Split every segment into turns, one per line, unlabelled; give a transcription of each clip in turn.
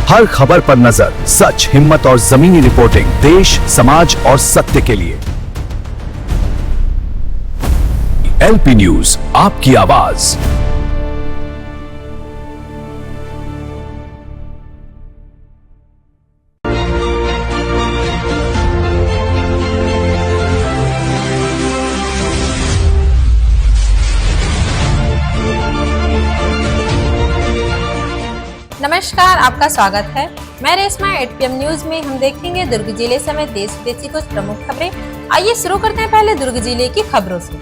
हर खबर पर नजर, सच, हिम्मत और जमीनी रिपोर्टिंग, देश, समाज और सत्य के लिए। एलपी न्यूज, आपकी आवाज।
नमस्कार, आपका स्वागत है। मैं रेशमा। 8PM न्यूज में हम देखेंगे दुर्ग जिले समेत देश विदेश की कुछ प्रमुख खबरें। आइए शुरू करते हैं पहले दुर्ग जिले की खबरों से।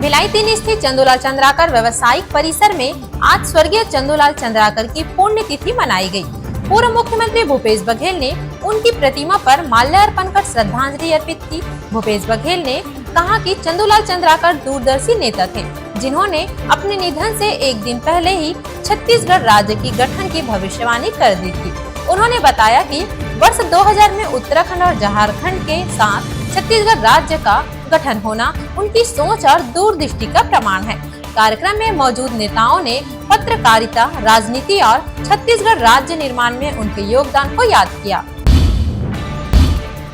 भिलाई 3 स्थित चंदूलाल चंद्राकर व्यवसायिक परिसर में आज स्वर्गीय चंदूलाल चंद्राकर की पुण्यतिथि मनाई गई। पूर्व मुख्यमंत्री भूपेश बघेल ने उनकी प्रतिमा पर माल्यार्पण कर श्रद्धांजलि अर्पित की। भूपेश बघेल ने कहा कि चंदूलाल चंद्राकर दूरदर्शी नेता थे, जिन्होंने अपने निधन से एक दिन पहले ही छत्तीसगढ़ राज्य की गठन की भविष्यवाणी कर दी थी। उन्होंने बताया कि वर्ष 2000 में उत्तराखंड और झारखंड के साथ छत्तीसगढ़ राज्य का गठन होना उनकी सोच और दूरदृष्टि का प्रमाण है। कार्यक्रम में मौजूद नेताओं ने पत्रकारिता, राजनीति और छत्तीसगढ़ राज्य निर्माण में उनके योगदान को याद किया।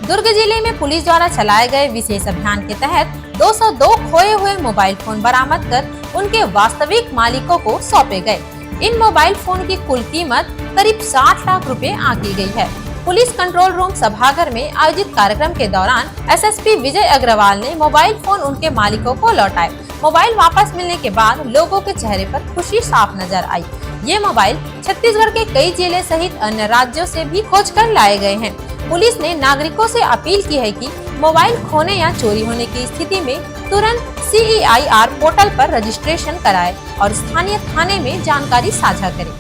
दुर्ग जिले में पुलिस द्वारा चलाए गए विशेष अभियान के तहत 202 खोए हुए मोबाइल फोन बरामद कर उनके वास्तविक मालिकों को सौंपे गए। इन मोबाइल फोन की कुल कीमत करीब 60 लाख रुपए आंकी गई है। पुलिस कंट्रोल रूम सभागार में आयोजित कार्यक्रम के दौरान एसएसपी विजय अग्रवाल ने मोबाइल फोन उनके मालिकों को लौटाए। मोबाइल वापस मिलने के बाद लोगों के चेहरे पर खुशी साफ नजर आई। ये मोबाइल छत्तीसगढ़ के कई जिले सहित अन्य राज्यों से भी खोज कर लाए गए हैं। पुलिस ने नागरिकों से अपील की है कि मोबाइल खोने या चोरी होने की स्थिति में तुरंत CEIR पोर्टल पर रजिस्ट्रेशन कराएं और स्थानीय थाने में जानकारी साझा करें।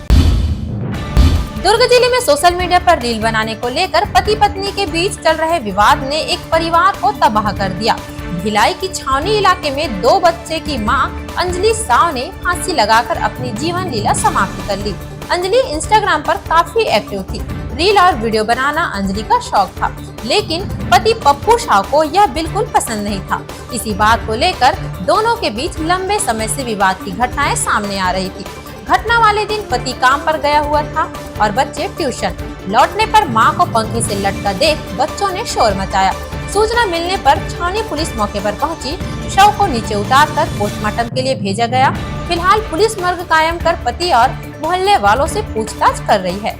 दुर्ग जिले में सोशल मीडिया पर रील बनाने को लेकर पति पत्नी के बीच चल रहे विवाद ने एक परिवार को तबाह कर दिया। भिलाई की छावनी इलाके में 2 बच्चे की मां अंजलि साव ने फांसी लगाकर अपनी जीवन लीला समाप्त कर ली। अंजलि इंस्टाग्राम पर काफी एक्टिव थी। रील और वीडियो बनाना अंजलि का शौक था, लेकिन पति पप्पू शाह को यह बिल्कुल पसंद नहीं था। इसी बात को लेकर दोनों के बीच लंबे समय से विवाद की घटनाएं सामने आ रही थी। घटना वाले दिन पति काम पर गया हुआ था और बच्चे ट्यूशन। लौटने पर मां को पंखे से लटका देख बच्चों ने शोर मचाया। सूचना मिलने पर छावनी पुलिस मौके पर पहुंची। शव को नीचे उतारकर पोस्टमार्टम के लिए भेजा गया। फिलहाल पुलिस मर्ग कायम कर पति और मोहल्ले वालों से पूछताछ कर रही है।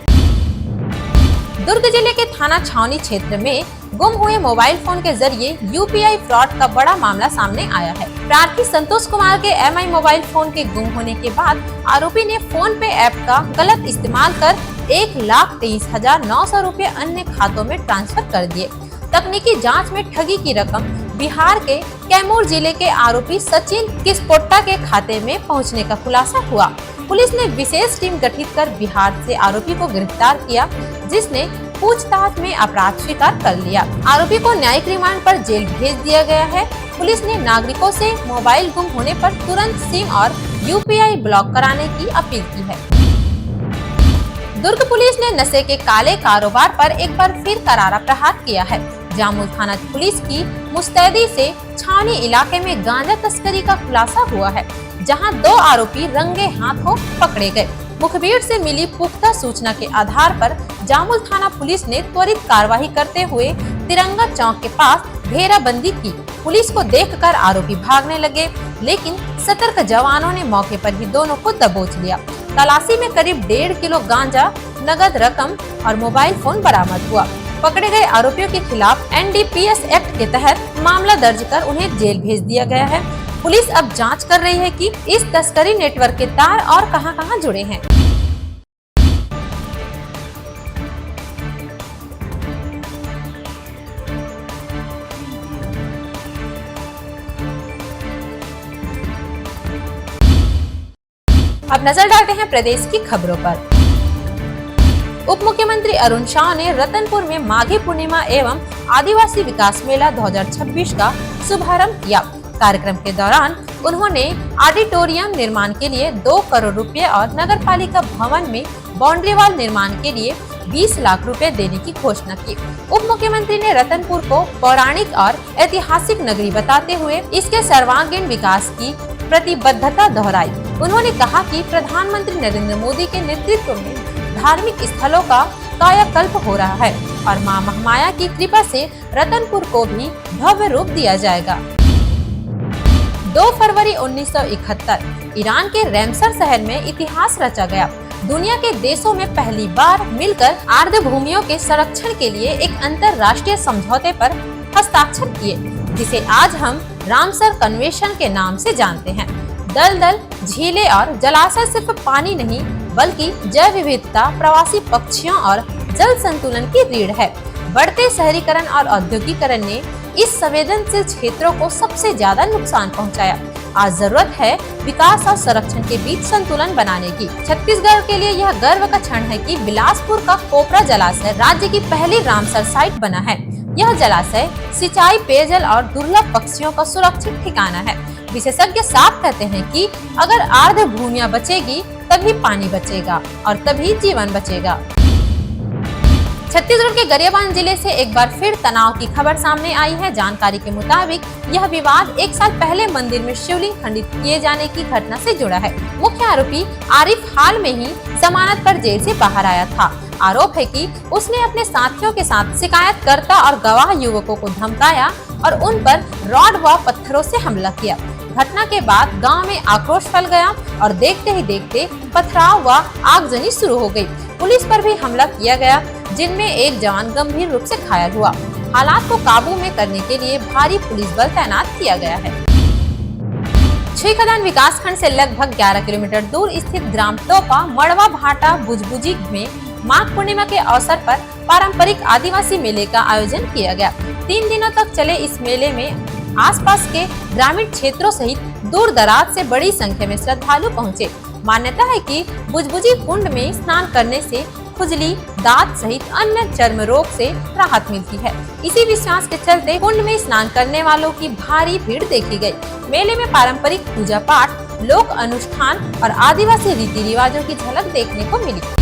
दुर्ग जिले के थाना छावनी क्षेत्र में गुम हुए मोबाइल फोन के जरिए UPI फ्रॉड का बड़ा मामला सामने आया है। प्रार्थी संतोष कुमार के MI मोबाइल फोन के गुम होने के बाद आरोपी ने फोन पे ऐप का गलत इस्तेमाल कर 1,23,900 रुपए अन्य खातों में ट्रांसफर कर दिए। तकनीकी जांच में ठगी की रकम बिहार के कैमूर जिले के आरोपी सचिन किस्पोट्टा के खाते में पहुंचने का खुलासा हुआ। पुलिस ने विशेष टीम गठित कर बिहार से आरोपी को गिरफ्तार किया, जिसने पूछताछ में अपराध स्वीकार कर लिया। आरोपी को न्यायिक रिमांड पर जेल भेज दिया गया है। पुलिस ने नागरिकों से मोबाइल गुम होने पर तुरंत सिम और UPI ब्लॉक कराने की अपील की है। दुर्ग पुलिस ने नशे के काले कारोबार पर एक बार फिर करारा प्रहार किया है। जामुल थाना पुलिस की मुस्तैदी से छावनी इलाके में गांजा तस्करी का खुलासा हुआ है, जहां 2 आरोपी रंगे हाथों पकड़े गए। मुखबिर से मिली पुख्ता सूचना के आधार पर जामुल थाना पुलिस ने त्वरित कार्रवाई करते हुए तिरंगा चौक के पास घेराबंदी की। पुलिस को देखकर आरोपी भागने लगे, लेकिन सतर्क जवानों ने मौके पर ही दोनों को दबोच लिया। तलाशी में करीब 1.5 किलो गांजा, नगद रकम और मोबाइल फोन बरामद हुआ। पकड़े गए आरोपियों के खिलाफ NDPS एक्ट के तहत मामला दर्ज कर उन्हें जेल भेज दिया गया है। पुलिस अब जांच कर रही है कि इस तस्करी नेटवर्क के तार और कहां-कहां जुड़े हैं। अब नजर डालते हैं प्रदेश की खबरों पर। उप मुख्यमंत्री अरुण शाह ने रतनपुर में माघी पूर्णिमा एवं आदिवासी विकास मेला 2026 का शुभारंभ किया। कार्यक्रम के दौरान उन्होंने ऑडिटोरियम निर्माण के लिए 2 करोड़ रुपए और नगर पालिका भवन में बाउंड्री वॉल निर्माण के लिए 20 लाख रुपए देने की घोषणा की। उप मुख्यमंत्री ने रतनपुर को पौराणिक और ऐतिहासिक नगरी बताते हुए इसके सर्वांगीण विकास की प्रतिबद्धता दोहराई। उन्होंने कहा कि प्रधानमंत्री नरेंद्र मोदी के नेतृत्व में धार्मिक स्थलों का कायाकल्प हो रहा है और मां महामाया की कृपा से रतनपुर को भी भव्य रूप दिया जाएगा। 2 फरवरी 1971 ईरान के रैमसर शहर में इतिहास रचा गया। दुनिया के देशों में पहली बार मिलकर आर्द्र भूमियों के संरक्षण के लिए एक अंतरराष्ट्रीय समझौते पर हस्ताक्षर किए, जिसे आज हम रामसर कन्वेंशन के नाम से जानते हैं। दलदल, झीलें और जलाशय सिर्फ पानी नहीं बल्कि जैव विविधता, प्रवासी पक्षियों और जल संतुलन की रीढ़ है। बढ़ते शहरीकरण और औद्योगिकरण ने इस संवेदनशील क्षेत्रों को सबसे ज्यादा नुकसान पहुंचाया। आज जरूरत है विकास और संरक्षण के बीच संतुलन बनाने की। छत्तीसगढ़ के लिए यह गर्व का क्षण है कि बिलासपुर का कोपरा जलाशय राज्य की पहली रामसर साइट बना है। यह जलाशय सिंचाई, पेयजल और दुर्लभ पक्षियों का सुरक्षित ठिकाना है। विशेषज्ञ साफ कहते हैं कि अगर आर्द्र भूमियां बचेगी तभी पानी बचेगा और तभी जीवन बचेगा। छत्तीसगढ़ के गरियाबंद जिले से एक बार फिर तनाव की खबर सामने आई है। जानकारी के मुताबिक यह विवाद 1 साल पहले मंदिर में शिवलिंग खंडित किए जाने की घटना से जुड़ा है। मुख्य आरोपी आरिफ हाल में ही जमानत पर जेल से बाहर आया था। आरोप है कि उसने अपने साथियों के साथ शिकायतकर्ता और गवाह युवकों को धमकाया और उन पर रॉड व पत्थरों से हमला किया। घटना के बाद गांव में आक्रोश फैल गया और देखते ही देखते पथराव व आगजनी शुरू हो गई। पुलिस पर भी हमला किया गया, जिनमें एक जवान गंभीर रूप से घायल हुआ। हालात को काबू में करने के लिए भारी पुलिस बल तैनात किया गया है। छेखदान विकास खंड से लगभग 11 किलोमीटर दूर स्थित ग्राम टोपा मड़वा भाटा बुजबुजी में माघ पूर्णिमा के अवसर पर पारंपरिक आदिवासी मेले का आयोजन किया गया। 3 दिनों तक चले इस मेले में आसपास के ग्रामीण क्षेत्रों सहित दूर दराज से बड़ी संख्या में श्रद्धालु पहुँचे। मान्यता है कि बुजबुजी कुंड में स्नान करने से खुजली, दांत सहित अन्य चर्म रोग से राहत मिलती है। इसी विश्वास के चलते कुंड में स्नान करने वालों की भारी भीड़ देखी गई। मेले में पारंपरिक पूजा पाठ, लोक अनुष्ठान और आदिवासी रीति रिवाजों की झलक देखने को मिली।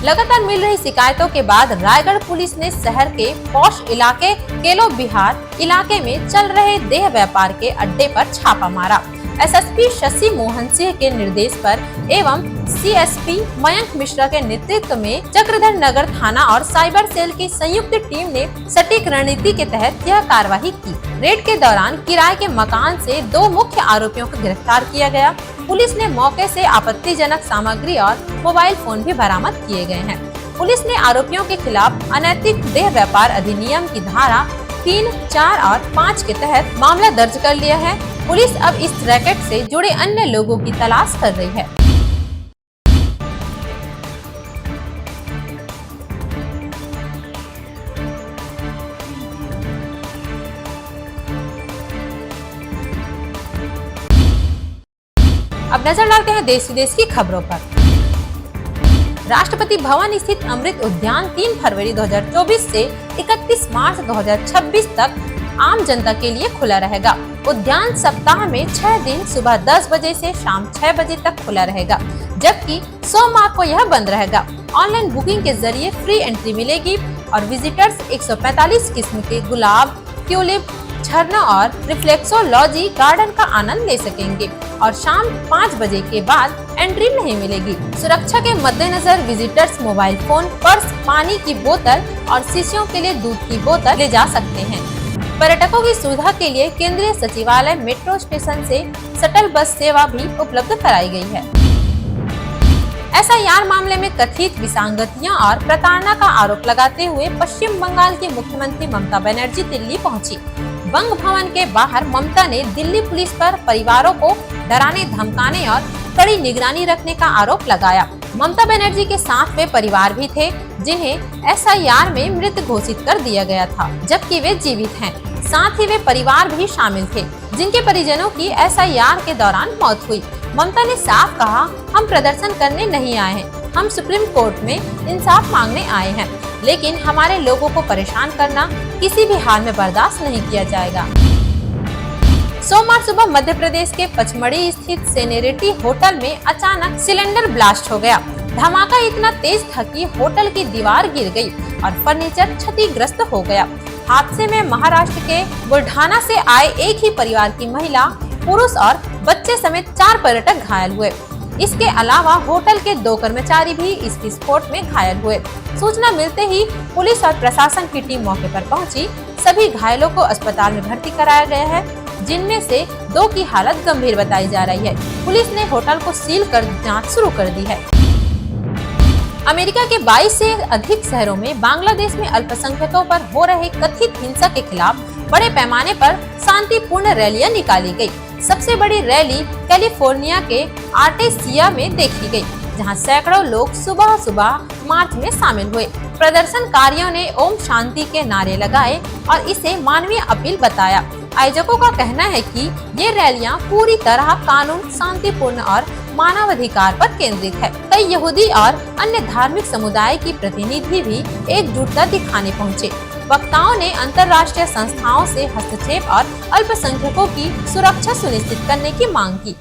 लगातार मिल रही शिकायतों के बाद रायगढ़ पुलिस ने शहर के पौष इलाके केलो बिहार इलाके में चल रहे देह व्यापार के अड्डे पर छापा मारा। एसएसपी शशि मोहन सिंह के निर्देश पर एवं सीएसपी मयंक मिश्रा के नेतृत्व में चक्रधर नगर थाना और साइबर सेल की संयुक्त टीम ने सटीक रणनीति के तहत यह कार्रवाई की। रेड के दौरान किराए के मकान से 2 मुख्य आरोपियों को गिरफ्तार किया गया। पुलिस ने मौके से आपत्तिजनक सामग्री और मोबाइल फोन भी बरामद किए गए हैं। पुलिस ने आरोपियों के खिलाफ अनैतिक देह व्यापार अधिनियम की धारा 3, 4 और 5 के तहत मामला दर्ज कर लिया है। पुलिस अब इस रैकेट से जुड़े अन्य लोगों की तलाश कर रही है। अब नजर डालते हैं देश विदेश की खबरों पर। राष्ट्रपति भवन स्थित अमृत उद्यान 3 फरवरी 2024 से 31 मार्च 2026 तक आम जनता के लिए खुला रहेगा। उद्यान सप्ताह में 6 दिन सुबह 10 बजे से शाम 6 बजे तक खुला रहेगा, जबकि सोमवार को यह बंद रहेगा। ऑनलाइन बुकिंग के जरिए फ्री एंट्री मिलेगी और विजिटर्स 145 किस्म के गुलाब, ट्यूलिप, झरना और रिफ्लेक्सोलॉजी गार्डन का आनंद ले सकेंगे और शाम 5 बजे के बाद एंट्री नहीं मिलेगी। सुरक्षा के मद्देनजर विजिटर्स मोबाइल फोन, पर्स, पानी की बोतल और शिशुओं के लिए दूध की बोतल ले जा सकते हैं। पर्यटकों की सुविधा के लिए केंद्रीय सचिवालय मेट्रो स्टेशन से शटल बस सेवा भी उपलब्ध कराई गई है। एसआईआर मामले में कथित विसंगतियां और प्रताड़ना का आरोप लगाते हुए पश्चिम बंगाल की मुख्यमंत्री ममता बनर्जी दिल्ली पहुंची। बंग भवन के बाहर ममता ने दिल्ली पुलिस पर परिवारों को डराने, धमकाने और कड़ी निगरानी रखने का आरोप लगाया। ममता बनर्जी के साथ वे परिवार भी थे जिन्हें एसआईआर में मृत घोषित कर दिया गया था, जबकि वे जीवित हैं। साथ ही वे परिवार भी शामिल थे जिनके परिजनों की एसआईआर के दौरान मौत हुई। ममता ने साफ कहा, हम प्रदर्शन करने नहीं आए हैं, हम सुप्रीम कोर्ट में इंसाफ मांगने आए हैं, लेकिन हमारे लोगों को परेशान करना किसी भी हाल में बर्दाश्त नहीं किया जाएगा। सोमवार सुबह मध्य प्रदेश के पचमढ़ी स्थित सेनेरिटी होटल में अचानक सिलेंडर ब्लास्ट हो गया। धमाका इतना तेज था कि होटल की दीवार गिर गई और फर्नीचर क्षतिग्रस्त हो गया। हादसे में महाराष्ट्र के बुल्ढाना से आए एक ही परिवार की महिला, पुरुष और बच्चे समेत 4 पर्यटक घायल हुए। इसके अलावा होटल के 2 कर्मचारी भी इस विस्फोट में घायल हुए। सूचना मिलते ही पुलिस और प्रशासन की टीम मौके पर पहुंची। सभी घायलों को अस्पताल में भर्ती कराया गया है, जिनमें से 2 की हालत गंभीर बताई जा रही है। पुलिस ने होटल को सील कर जांच शुरू कर दी है। अमेरिका के 22 से अधिक शहरों में बांग्लादेश में अल्पसंख्यकों पर हो रहे कथित हिंसा के खिलाफ बड़े पैमाने पर शांतिपूर्ण रैलियां निकाली गई। सबसे बड़ी रैली कैलिफोर्निया के आर्टेसिया में देखी गई, जहां सैकड़ों लोग सुबह सुबह मार्च में शामिल हुए। प्रदर्शनकारियों ने ओम शांति के नारे लगाए और इसे मानवीय अपील बताया। आयोजकों का कहना है कि ये रैलियां पूरी तरह कानून, शांतिपूर्ण और मानवाधिकार पर केंद्रित है। कई यहूदी और अन्य धार्मिक समुदाय की प्रतिनिधि भी एकजुटता दिखाने पहुंचे। वक्ताओं ने अंतर्राष्ट्रीय संस्थाओं से हस्तक्षेप और अल्पसंख्यकों की सुरक्षा सुनिश्चित करने की मांग की।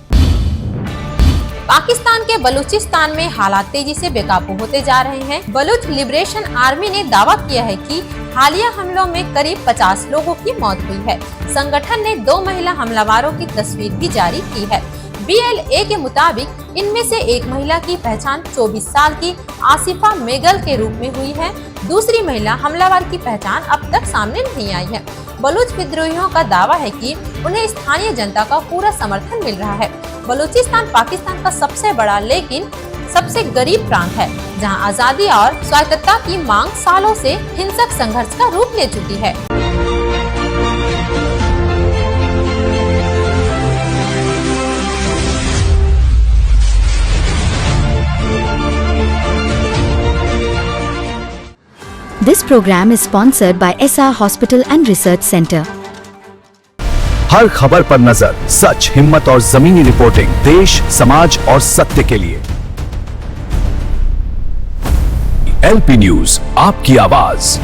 पाकिस्तान के बलूचिस्तान में हालात तेजी से बेकाबू होते जा रहे हैं। बलूच लिबरेशन आर्मी ने दावा किया है कि हालिया हमलों में करीब 50 लोगों की मौत हुई है। संगठन ने 2 महिला हमलावरों की तस्वीर भी जारी की है। BLA के मुताबिक इनमें से एक महिला की पहचान 24 साल की आसिफा मेगल के रूप में हुई है। दूसरी महिला हमलावर की पहचान अब तक सामने नहीं आई है। बलूच विद्रोहियों का दावा है कि उन्हें स्थानीय जनता का पूरा समर्थन मिल रहा है। बलूचिस्तान पाकिस्तान का सबसे बड़ा लेकिन सबसे गरीब प्रांत है, जहां आजादी और स्वायत्तता की मांग सालों से हिंसक संघर्ष का रूप ले चुकी है।
This program is sponsored by SR Hospital and Research Center.
हर खबर पर नजर, सच, हिम्मत और जमीनी रिपोर्टिंग देश, समाज और सत्य के लिए। LP न्यूज, आपकी आवाज।